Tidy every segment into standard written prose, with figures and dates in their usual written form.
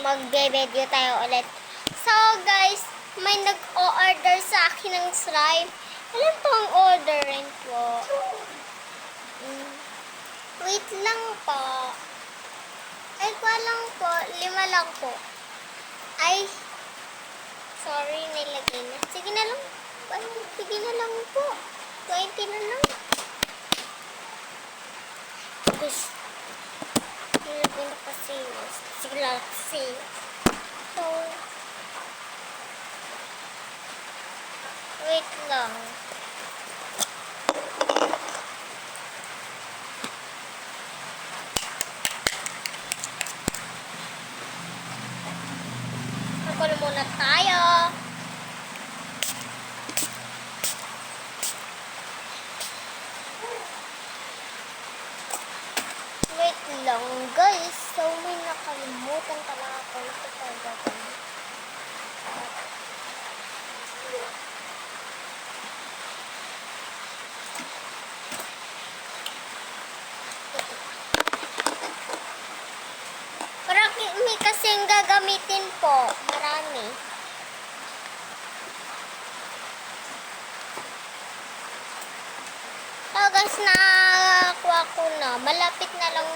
magbe-video tayo ulit. So guys, may nag-o-order sa akin ng slime. Alam po ang orderin po. Wait lang po. Ay, lang po. 5 lang po. Ay, sorry, nilagay na. Sige na lang. Ay, sige na lang po. 20 na lang. Gusto. Nilagay na kasi. Sige lang kasi. So, wait lang. Nakulo muna tayo. Wait lang guys. So, may nakalimutan talaga ako. Ito talaga. May kasing gagamitin po. Marami. So guys, nakakuha ko na. Malapit na lang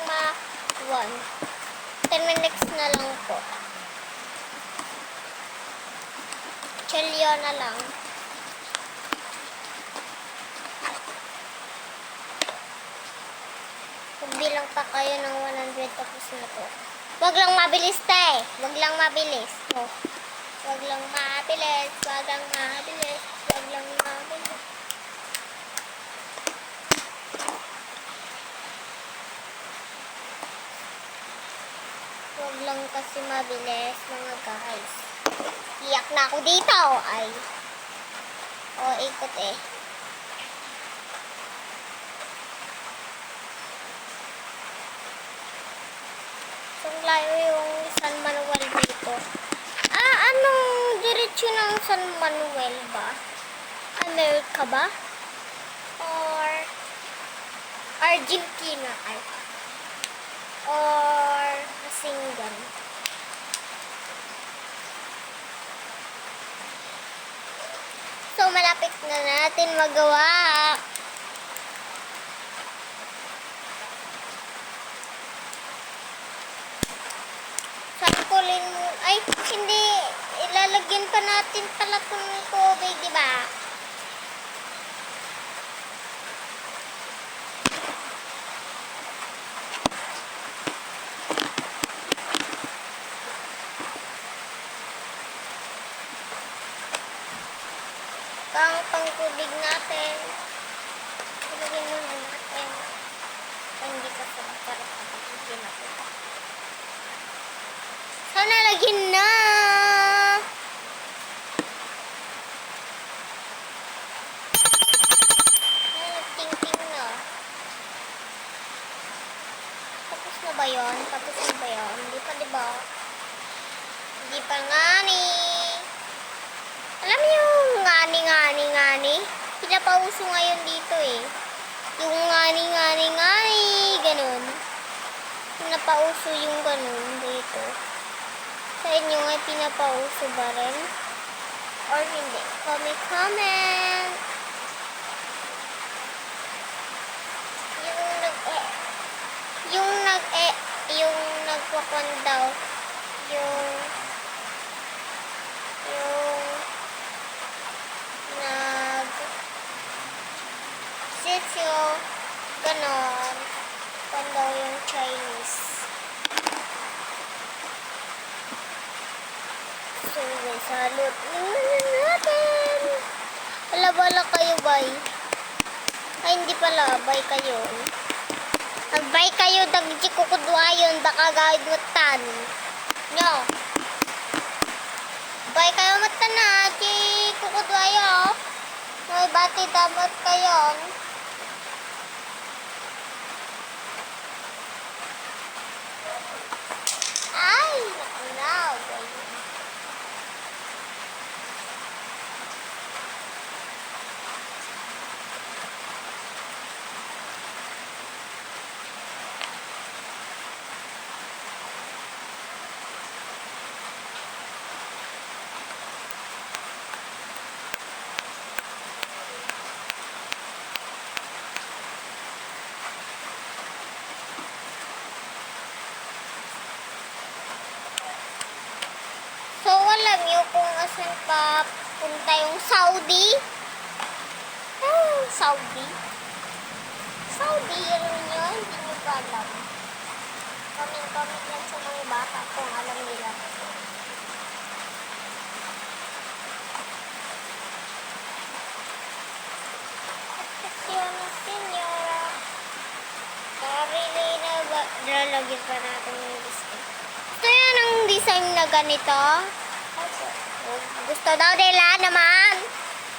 10 minutes na lang po. Chelyo na lang. Pagbilang pa kayo ng 100 tapos na po. Wag lang mabilis, te. Wag lang mabilis. Oh. Wag lang mabilis. Wag lang mabilis. Wag lang mabilis. Wag lang kasi mabilis, mga guys. Iyak na ako dito. Ay. Oh, ikot eh. Layo yung San Manuel dito. Anong diretsyo ng San Manuel ba? America ba? Or Argentina ay? Or Kasingan? So, malapit na natin magawa. Ay, hindi. Ilalagyan pa natin pala itong tubig, diba? Pang-tubig natin. Ilagyan muna natin. Hindi ka sa para pag-tubig natin. Sana lagyan na. Ting-ting na. Tapos na ba yun? Tapos na ba yun? Hindi pa, diba? Hindi pa nga ni. Alam niyo yung ngani. Pinapauso ngayon dito eh. Yung ngani. Ganun. Pinapauso yung ganun dito. Sa inyo ay pinapauso ba rin? Or hindi? Comment. Yung nagpapon daw. Yung sityo ganon. Pan daw yung Chinese. So, salute natin. Bala kayo, bay. Ay, hindi pala. Bay kayo. Nagbay kayo, dagji kukudwayon. Baka gawid matan. Nyo. Bay kayo matan na. Di kukudwayo. May bati dapat kayo. Ay, nakunaw. saan pa punta yung Saudi? Ah, Saudi? Saudi rin yun? Hindi nyo ba alam? Comment lang sa mga bata kung alam nila. Atención, senyora. Karili na ba? Lalagyan pa natin yung design. Gusto yan ang design na ganito? Gusto daw nila naman.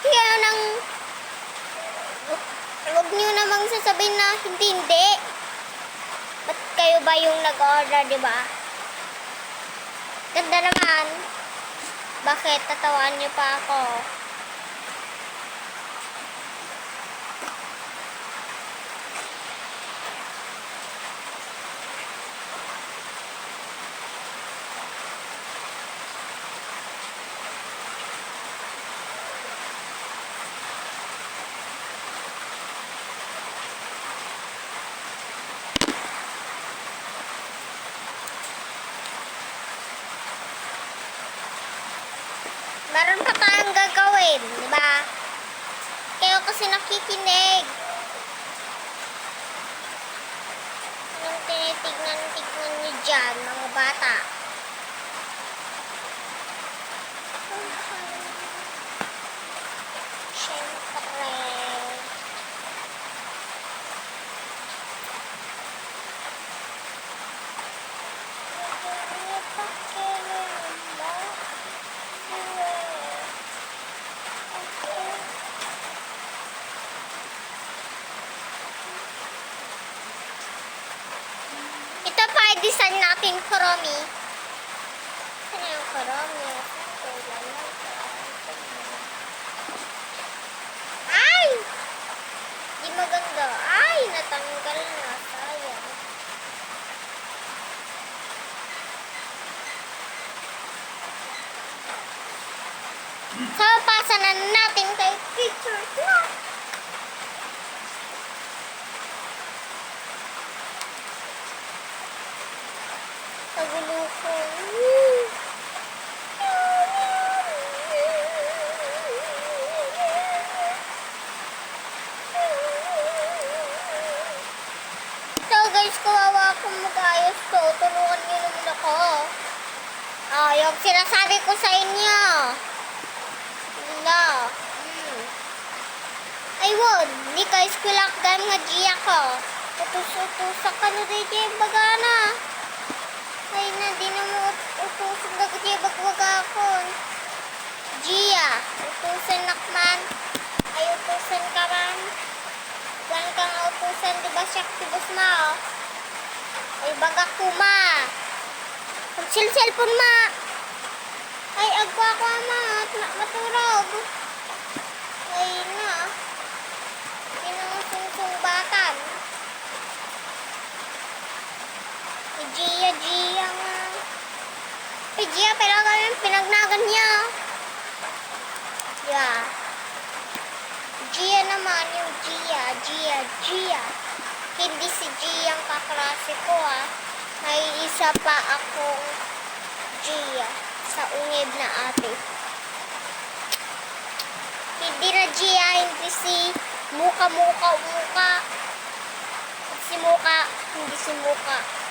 Kaya nang huwag nyo namang sasabihin na hindi. Ba't kayo ba yung nag-order, di ba? Ganda naman. Bakit tatawaan nyo pa ako? Meron pa tayong gagawin, di ba? Kayo kasi nakikinig. Anong tinitignan nyo dyan, mga bata? Siyempre. Ito pa i-design natin kuromi. Saan yung kuromi? Ay! Di maganda. Ay! Natanggal na. Sayang. So, pasa na natin kay pictures na. Kagulo ko. So guys, kawawa akong mag-ayos to. Tulungan niyo naman ako. Yung sinasabi ko sa inyo. No. Ay, wag. Di ka eskwela ka nga Gia ko. Utus-utusak ka na di Gia bagana. Ay na, di na mo utusan na Gia bagwagakon. Gia, utusan nakman. Ay, utusan ka man. Gan ka nga utusan, di ba siya tibos ma, oh? Ay, bagak ko ma. Pag-cellphone ma. Ay, agwa ko ma. Maturog. Ay na. Hindi na susubatan. Gia nga. Ay, Gia, pero kami pinagnagan niya. Yeah. Gia naman yung Gia. Hindi si Gia ang kaklase ko, ah. May isa pa akong Gia sa ungib na ate. Hindi na Gia, hindi si Muka. Si Muka, hindi si Muka.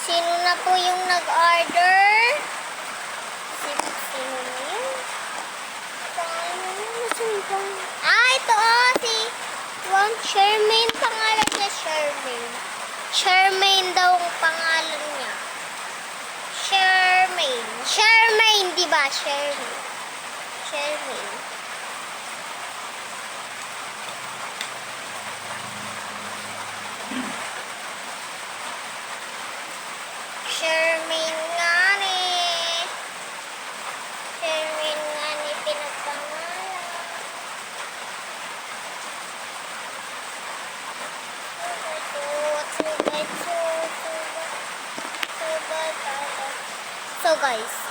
Sino na po yung nag-order? Sino na yun? Ito si Charmaine, pangalan niya Charmaine. Charmaine daw ang pangalan niya. Charmaine, di ba? Charmaine. Charmaine nga ni. Pinagpangalan. So guys,